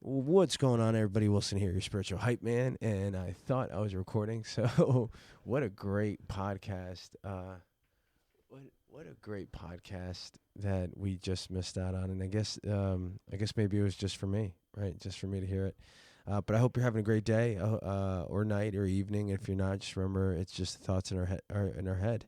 What's going on, everybody? Wilson here, your spiritual hype man, and I thought I was recording. So, what a great podcast! What a great podcast that we just missed out on. And I guess maybe it was just for me, right? Just for me to hear it. But I hope you're having a great day, or night, or evening. If you're not, just remember it's just thoughts in our head.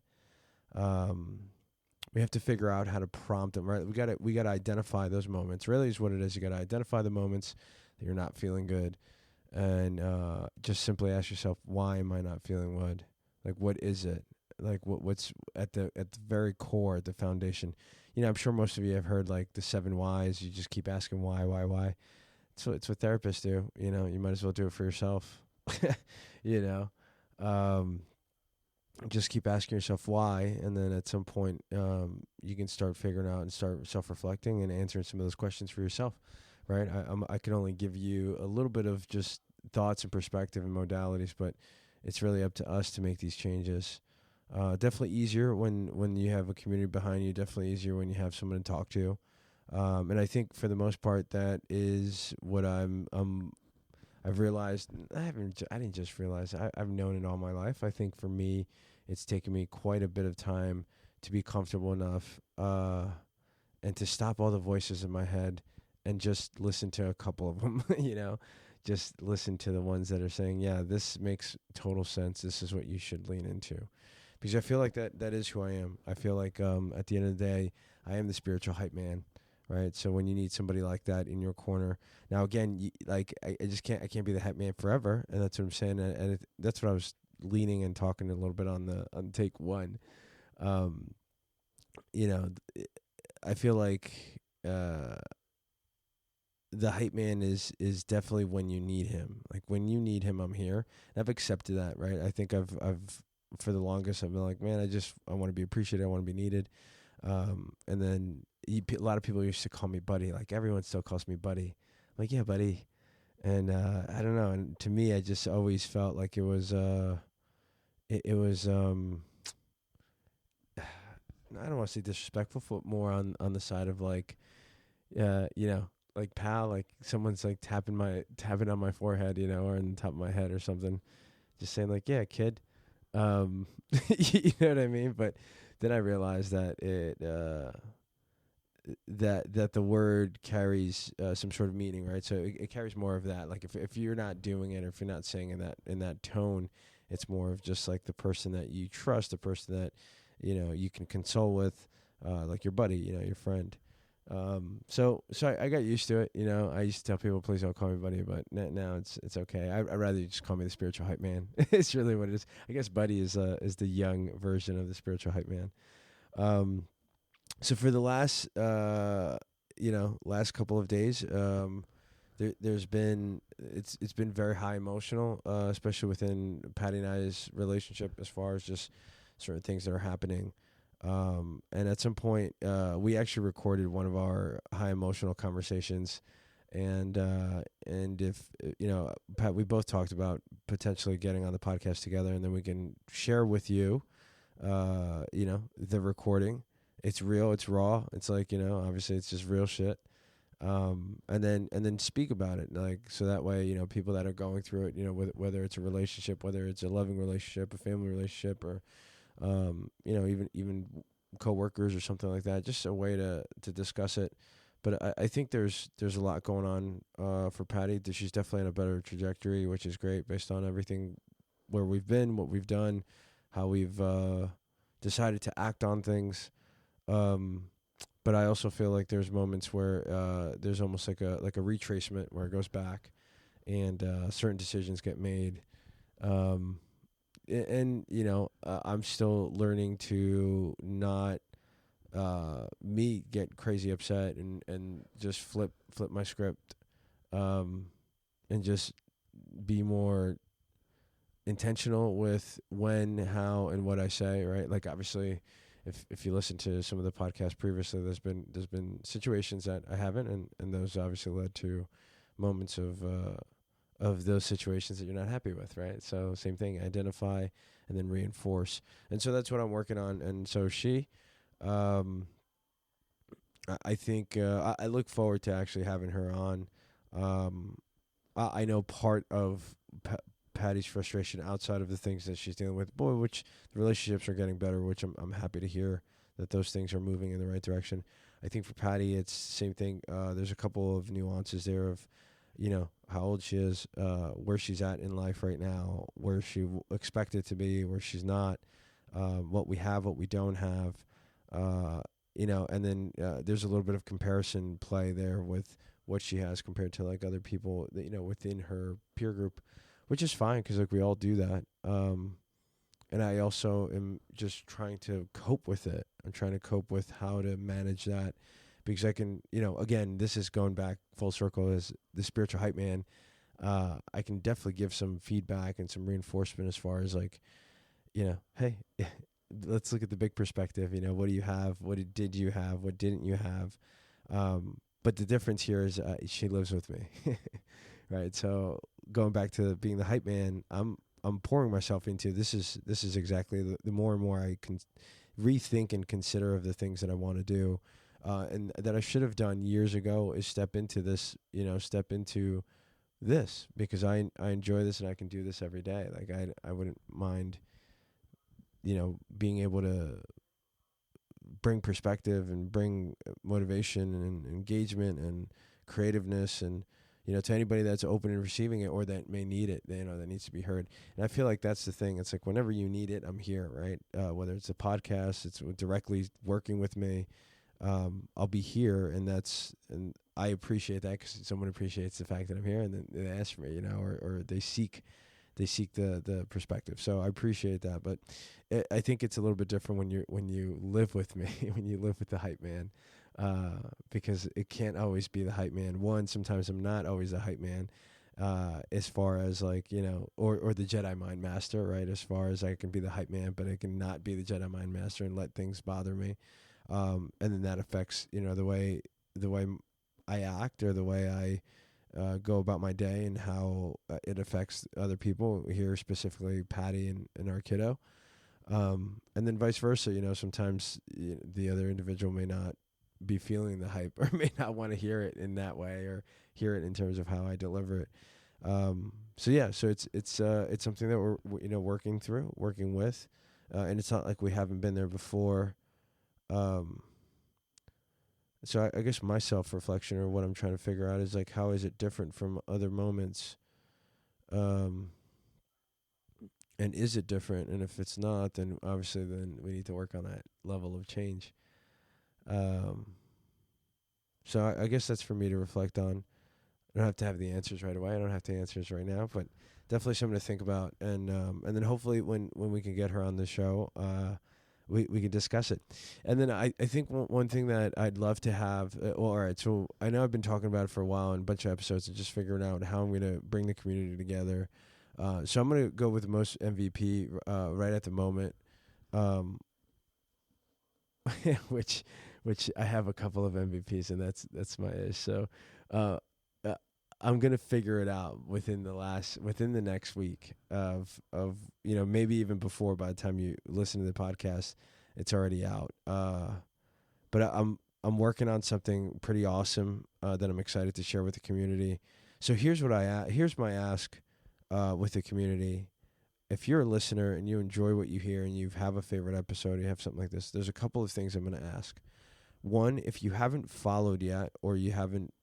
We have to figure out how to prompt them, right? We gotta identify those moments. Really is what it is. You gotta identify the moments that you're not feeling good, and just simply ask yourself, why am I not feeling good? Like, what is it? Like, what's at the very core, at the foundation? I'm sure most of you have heard like the 7 whys. You just keep asking why. It's what therapists do. You might as well do it for yourself. you know. Um, just keep asking yourself why, and then at some point you can start figuring out and start self-reflecting and answering some of those questions for yourself, right? I can only give you a little bit of just thoughts and perspective and modalities, but it's really up to us to make these changes. Definitely easier when you have a community behind you, definitely easier when you have someone to talk to, and I think for the most part that is what I've realized. I didn't just realize. I've known it all my life. I think for me, it's taken me quite a bit of time to be comfortable enough, and to stop all the voices in my head and just listen to a couple of them. Just listen to the ones that are saying, "Yeah, this makes total sense. This is what you should lean into," because I feel like that is who I am. I feel like at the end of the day, I am the spiritual hype man. Right, so when you need somebody like that in your corner, now again, I can't be the hype man forever, and that's what I'm saying, and that's what I was leaning and talking a little bit on take one. Um, I feel like the hype man is definitely when you need him. Like when you need him, I'm here. And I've accepted that, right? I think I've for the longest I've been like, man, I want to be appreciated, I want to be needed, and then. A lot of people used to call me buddy. Like everyone still calls me buddy. I'm like, yeah, buddy. And I don't know. And to me, I just always felt like it was it was I don't want to say disrespectful, but more on the side of like like pal, like someone's like tapping on my forehead, or on the top of my head or something, just saying like, yeah, kid. You know what I mean? But then I realized that that the word carries some sort of meaning, right? So it carries more of that. Like if you're not doing it, or if you're not saying in that tone, it's more of just like the person that you trust, the person that you can console with, like your buddy, your friend. So I got used to it. I used to tell people, please don't call me buddy, but now it's okay. I'd rather you just call me the spiritual hype man. It's really what it is. I guess buddy is the young version of the spiritual hype man. So for the last last couple of days, there's been it's been very high emotional, especially within Patty and I's relationship, as far as just certain things that are happening. And at some point, we actually recorded one of our high emotional conversations, and if Pat, we both talked about potentially getting on the podcast together, and then we can share with you, the recording. It's real, it's raw. It's like, obviously it's just real shit. And then speak about it, like, so that way, people that are going through it, whether it's a relationship, whether it's a loving relationship, a family relationship, or, even coworkers or something like that, just a way to discuss it. But I think there's a lot going on, for Patty. She's definitely on a better trajectory, which is great based on everything, where we've been, what we've done, how we've, decided to act on things. But I also feel like there's moments where there's almost like a retracement where it goes back, and certain decisions get made. And I'm still learning to not me get crazy upset and just flip my script, and just be more intentional with when, how, and what I say, right? Like obviously, if you listen to some of the podcasts previously, there's been situations that I haven't, and those obviously led to moments of those situations that you're not happy with, right? So same thing, identify and then reinforce. And so that's what I'm working on. And so I think I look forward to actually having her on, Um, I know part of Patty's frustration outside of the things that she's dealing with, boy, which the relationships are getting better, which I'm happy to hear that those things are moving in the right direction. I think for Patty, it's the same thing. There's a couple of nuances there of, how old she is, where she's at in life right now, where she expected to be, where she's not, what we have, what we don't have, and then there's a little bit of comparison play there with what she has compared to like other people that, within her peer group, which is fine because like we all do that. And I also am just trying to cope with it. I'm trying to cope with how to manage that because I can, again, this is going back full circle as the spiritual hype man. I can definitely give some feedback and some reinforcement as far as like, hey, let's look at the big perspective. What do you have? What did you have? What didn't you have? But the difference here is she lives with me, right? So going back to being the hype man, I'm pouring myself into this is exactly the more and more I can rethink and consider of the things that I want to do, and that I should have done years ago is step into this, step into this because I enjoy this and I can do this every day. Like I wouldn't mind, being able to bring perspective and bring motivation and engagement and creativeness and to anybody that's open and receiving it or that may need it, that needs to be heard. And I feel like that's the thing. It's like whenever you need it, I'm here, right? Whether it's a podcast, it's directly working with me, I'll be here, and I appreciate that because someone appreciates the fact that I'm here and then they ask for me, or they seek the perspective. So I appreciate that, but I think it's a little bit different when you live with me, when you live with the hype man, because it can't always be the hype man. One, sometimes I'm not always the hype man, as far as like, or the Jedi mind master, right? As far as I can be the hype man, but I can not be the Jedi mind master and let things bother me. And then that affects, the way I act or the way I go about my day and how it affects other people here, specifically Patty and our kiddo. And then vice versa, sometimes the other individual may not be feeling the hype or may not want to hear it in that way or hear it in terms of how I deliver it. So it's something that we're, working with, and it's not like we haven't been there before. So I guess my self-reflection or what I'm trying to figure out is like, how is it different from other moments? And is it different? And if it's not, then obviously then we need to work on that level of change. So I guess that's for me to reflect on. I don't have to have the answers right away. I don't have the answers right now, but definitely something to think about. And then hopefully when we can get her on the show, we can discuss it. And then I think one thing that I'd love to have, all right, so I know I've been talking about it for a while in a bunch of episodes and just figuring out how I'm going to bring the community together. So I'm going to go with the most MVP right at the moment, which I have a couple of MVPs, and that's my issue. So uh, I'm gonna figure it out within the next week of maybe even before, by the time you listen to the podcast, it's already out. But I'm working on something pretty awesome that I'm excited to share with the community. So here's my ask with the community. If you're a listener and you enjoy what you hear and you have a favorite episode, you have something like this, there's a couple of things I'm going to ask. One, if you haven't followed yet, or you haven't,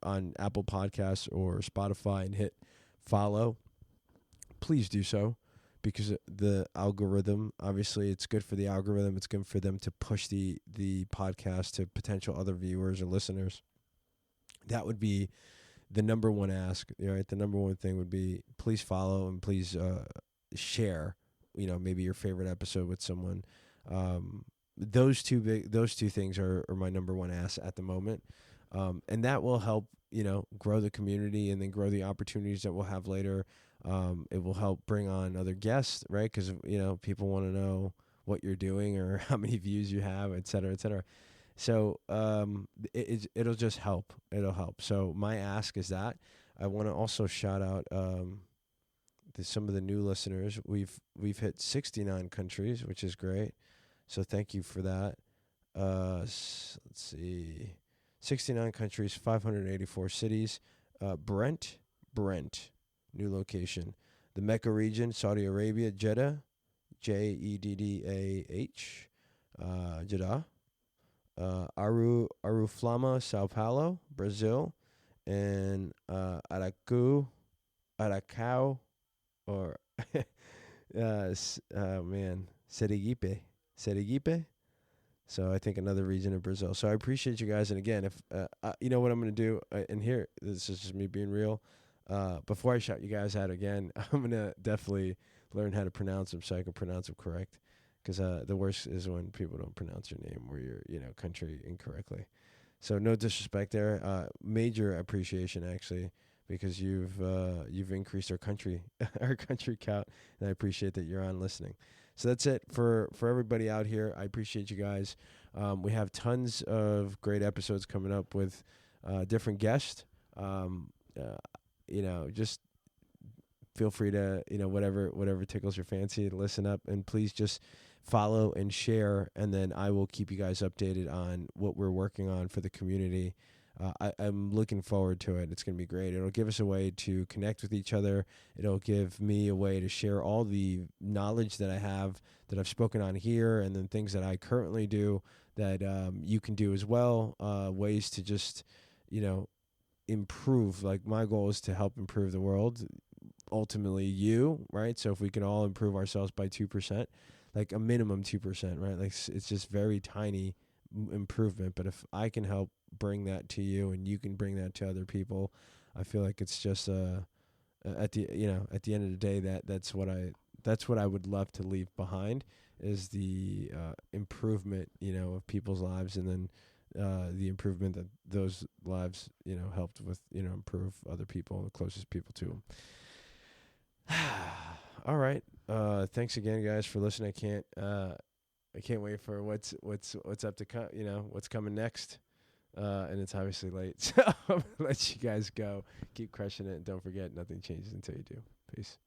on Apple Podcasts or Spotify and hit follow, please do so, because the algorithm, obviously it's good for the algorithm. It's good for them to push the podcast to potential other viewers or listeners. That would be the number one ask, right? The number one thing would be please follow and please share, maybe your favorite episode with someone. Those two things are my number one ask at the moment. And that will help, grow the community and then grow the opportunities that we'll have later. It will help bring on other guests, right? Because, people want to know what you're doing or how many views you have, et cetera, et cetera. So it'll just help. It'll help. So my ask is that. I want to also shout out some of the new listeners. We've hit 69 countries, which is great. So thank you for that. Let's see, 69 countries, 584 cities. Brent, new location. The Mecca region, Saudi Arabia, Jeddah, Jeddah, Jeddah. Aruflama, Sao Paulo, Brazil, and Aracau, or Sergipe. So I think another region of Brazil. So I appreciate you guys. And again, if you know what I'm going to do, and here, this is just me being real. Before I shout you guys out again, I'm going to definitely learn how to pronounce them so I can pronounce them correct. Because the worst is when people don't pronounce your name or your country incorrectly. So no disrespect there. Major appreciation actually, because you've increased our country count, and I appreciate that you're on listening. So that's it for everybody out here. I appreciate you guys. We have tons of great episodes coming up with different guests. Just feel free to whatever tickles your fancy to listen up, and please just follow and share, and then I will keep you guys updated on what we're working on for the community. I'm looking forward to it. It's going to be great. It'll give us a way to connect with each other. It'll give me a way to share all the knowledge that I have that I've spoken on here, and then things that I currently do that you can do as well, ways to just, improve. Like, my goal is to help improve the world, ultimately you, right? So if we can all improve ourselves by 2%, like a minimum 2%, right? Like, it's just very tiny improvement. But if I can help bring that to you and you can bring that to other people, I feel like it's just at the end of the day, that's what I would love to leave behind, is the improvement of people's lives, and then the improvement that those lives helped with improve other people, the closest people to them. All right. Thanks again, guys, for listening. I can't wait for what's up to come. What's coming next. And it's obviously late, so I'm gonna let you guys go. Keep crushing it, and don't forget, nothing changes until you do. Peace.